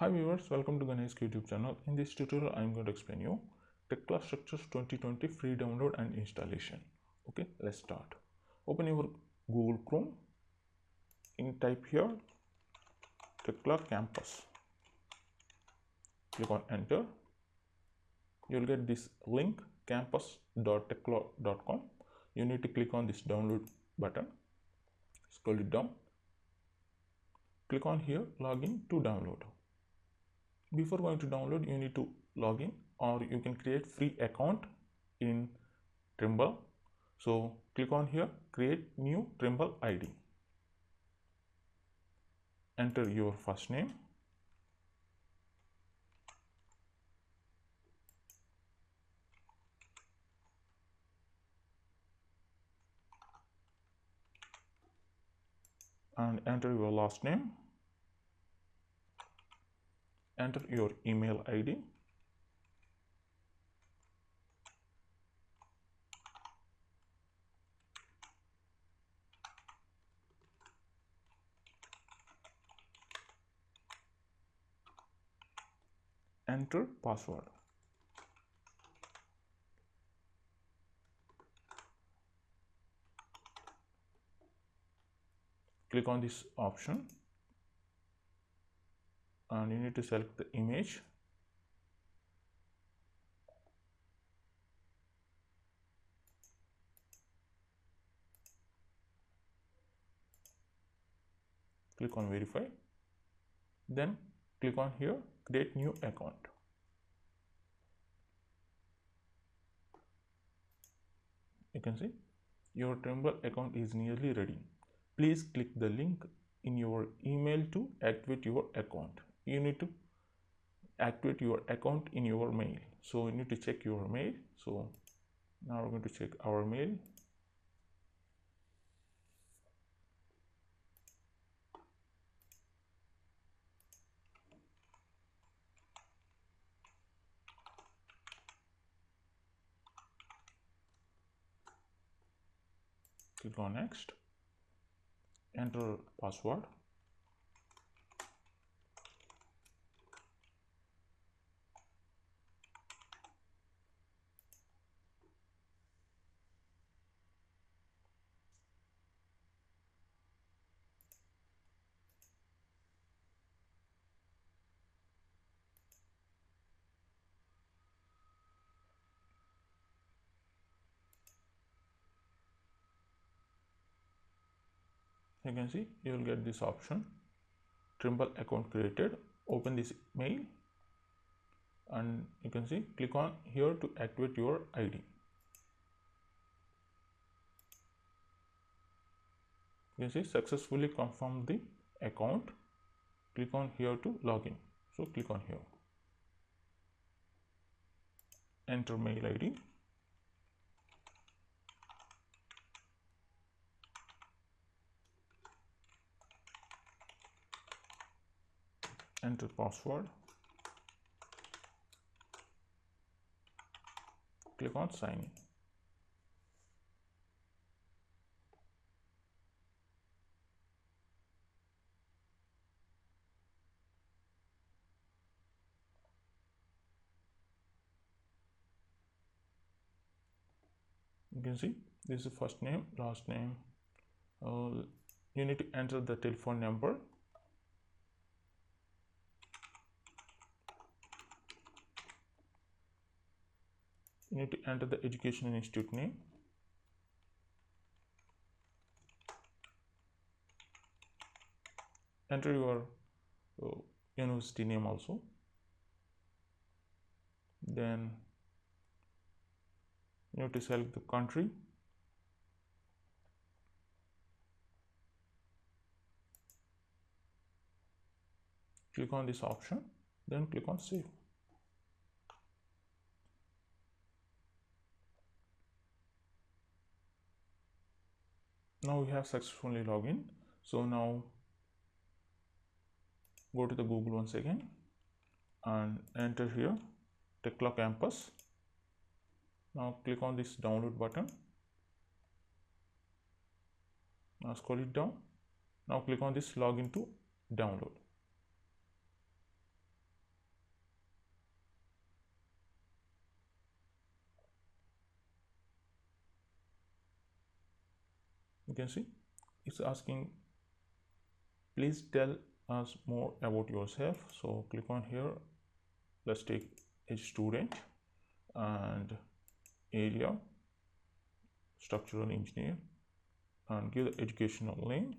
Hi viewers, welcome to Gani's YouTube channel. In this tutorial, I am going to explain you Tekla Structures 2020 free download and installation. Okay, let's start. Open your Google Chrome. Type here Tekla Campus. Click on enter. You'll get this link campus.tekla.com. You need to click on this download button. Scroll it down. Click on here login to download. Before going to download, you need to log in, or you can create free account in Trimble. So click on here, create new Trimble ID. Enter your first name, and enter your last name. Enter your email ID. Enter password. Click on this option and you need to select the image. Click on verify. Then click on here, create new account. You can see your Trimble account is nearly ready. Please click the link in your email to activate your account. You need to activate your account in your mail. So you need to check your mail. So now we're going to check our mail. Click on next. Enter password. You can see you will get this option, Trimble account created. Open this mail and you can see click on here to activate your ID. You can see successfully confirm the account. Click on here to login. So click on here. Enter mail ID. Enter password. Click on sign in. You can see this is first name, last name. You need to enter the telephone number. You need to enter the education institute name. Enter your university name also. Then you need to select the country. Click on this option, then click on save. Now we have successfully logged in. So now go to the Google once again and enter here Tekla Campus. Now click on this download button. Now scroll it down. Now click on this login to download. You can see it's asking, please tell us more about yourself. So click on here. Let's take a student and area, structural engineer, and give the educational name.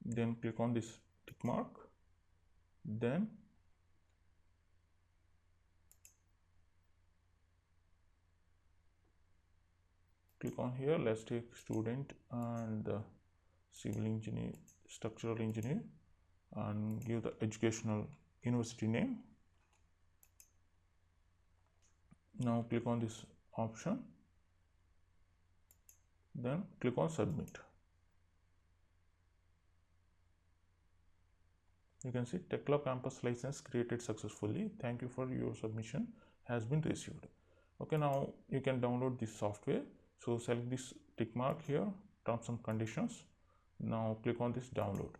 Then click on this tick mark. Then click on here. Let's take student and civil engineer, structural engineer, and give the educational university name. Now click on this option. Then click on submit. You can see Tekla campus license created successfully. Thank you for your submission has been received. Okay, now you can download this software. So select this tick mark here, terms and conditions. Now click on this download.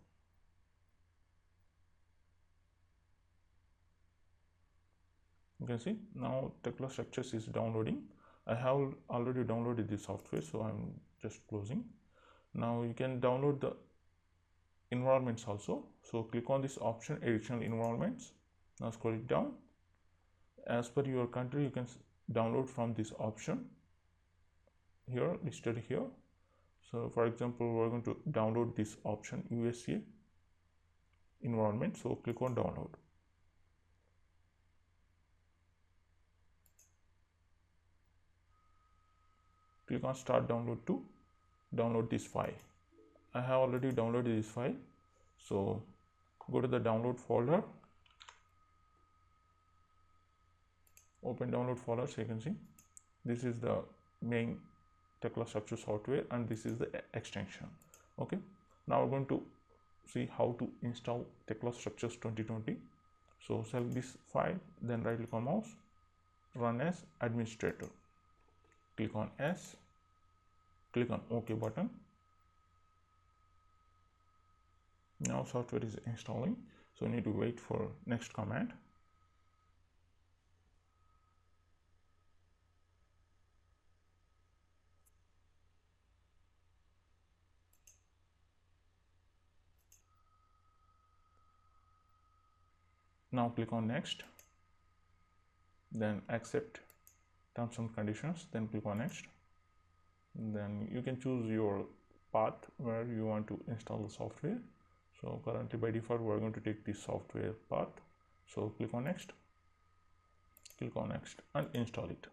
You can see now Tekla structures is downloading. I have already downloaded this software, so I'm just closing. Now you can download the environments also. So click on this option, additional environments. Now scroll it down. As per your country, you can download from this option here, listed here. So for example, we're going to download this option, USA environment. So click on download. Click on start download to download this file. I have already downloaded this file. So go to the download folder, open download folder. So you can see this is the main Tekla structure software and this is the extension. Okay, now we're going to see how to install Tekla structures 2020. So select this file, then right click on mouse, run as administrator. Click on S, click on OK button. Now software is installing, so you need to wait for next command. Now click on next, then accept terms and conditions, then click on next. Then you can choose your path where you want to install the software. So currently by default we're going to take this software path. So click on next and install it.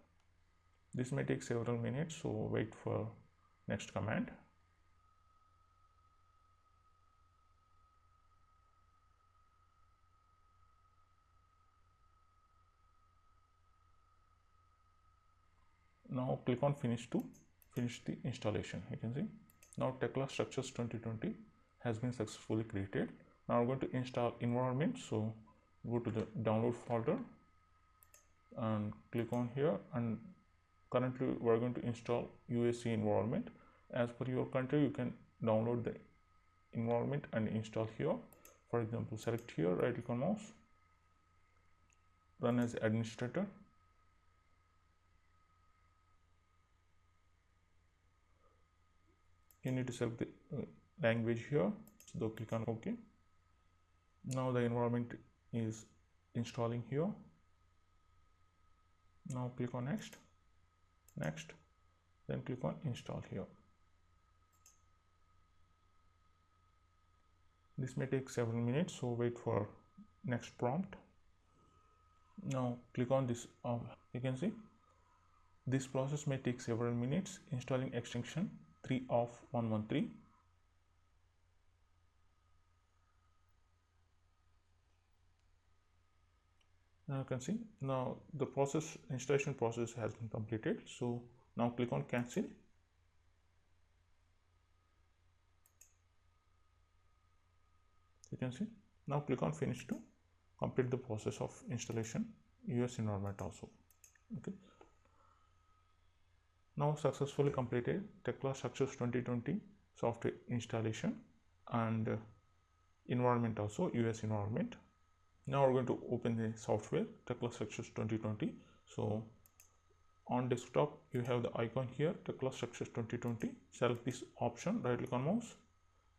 This may take several minutes, so wait for next command. Now click on finish to finish the installation. You can see now Tekla structures 2020 has been successfully created. Now we're going to install environment. So go to the download folder and click on here, and currently we're going to install USC environment. As per your country, you can download the environment and install here. For example, select here, right click on mouse, run as administrator. You need to select the language here, so click on OK. Now the environment is installing here. Now click on next, then click on install here. This may take several minutes, so wait for next prompt. Now click on this. You can see this process may take several minutes. Installing extension 3 of 113. Now you can see now the installation process has been completed. So now click on cancel. You can see now click on finish to complete the process of installation US environment also. Okay, now successfully completed Tekla structures 2020 software installation and environment also US environment. Now we're going to open the software Tekla Structures 2020. So on desktop you have the icon here, Tekla Structures 2020. Select this option, right click on mouse,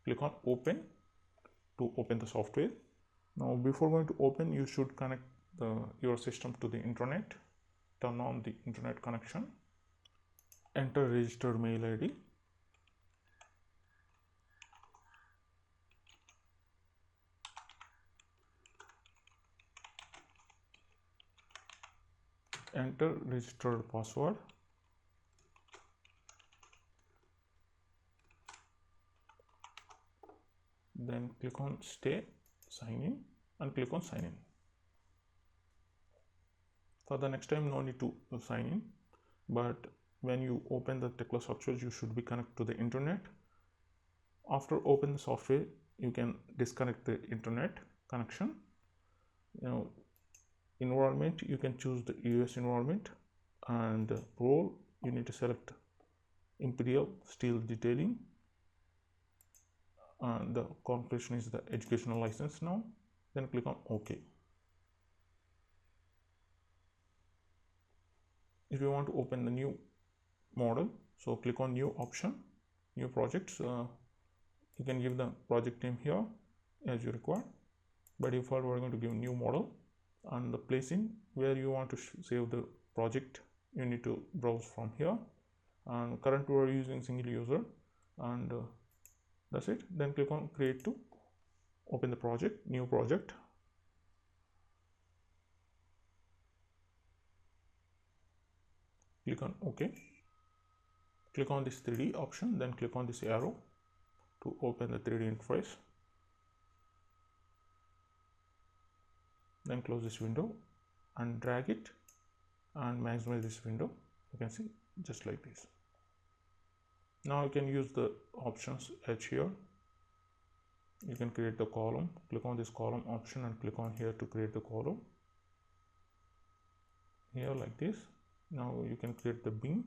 click on open to open the software. Now before going to open, you should connect your system to the internet. Turn on the internet connection, enter registered mail ID, enter registered password, then click on stay, sign in, and click on sign in. For the next time, no need to sign in, but when you open the Tekla Structures, you should be connected to the internet. After open the software, you can disconnect the internet connection. Environment, you can choose the US environment, and role, you need to select Imperial Steel Detailing, and the configuration is the educational license now. Then click on OK. If you want to open the new model, so click on new option, new projects. You can give the project name here as you require. By default, we're going to give new model, and the placing where you want to save the project, you need to browse from here. And currently we're using single user, and that's it. Then click on create to open the project, new project. Click on OK. Click on this 3D option, then click on this arrow to open the 3D interface. Then close this window and drag it and maximize this window. You can see just like this. Now you can use the options edge here. You can create the column. Click on this column option and click on here to create the column. Here like this. Now you can create the beam,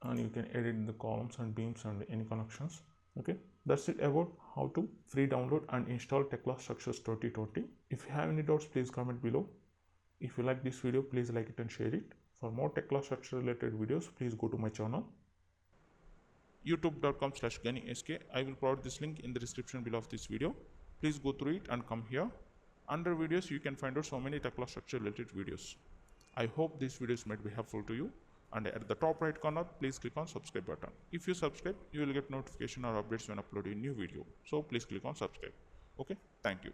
and you can edit the columns and beams and any connections. Okay, that's it about how to free download and install Tekla Structures 2020. If you have any doubts, please comment below. If you like this video, please like it and share it. For more Tekla Structure related videos, please go to my channel, youtube.com/GaniSK. I will provide this link in the description below of this video. Please go through it and come here. Under videos, you can find out so many Tekla Structure related videos. I hope these videos might be helpful to you. And at the top right corner, please click on subscribe button. If you subscribe, you will get notification or updates when uploading new video. So please click on subscribe. Okay, thank you.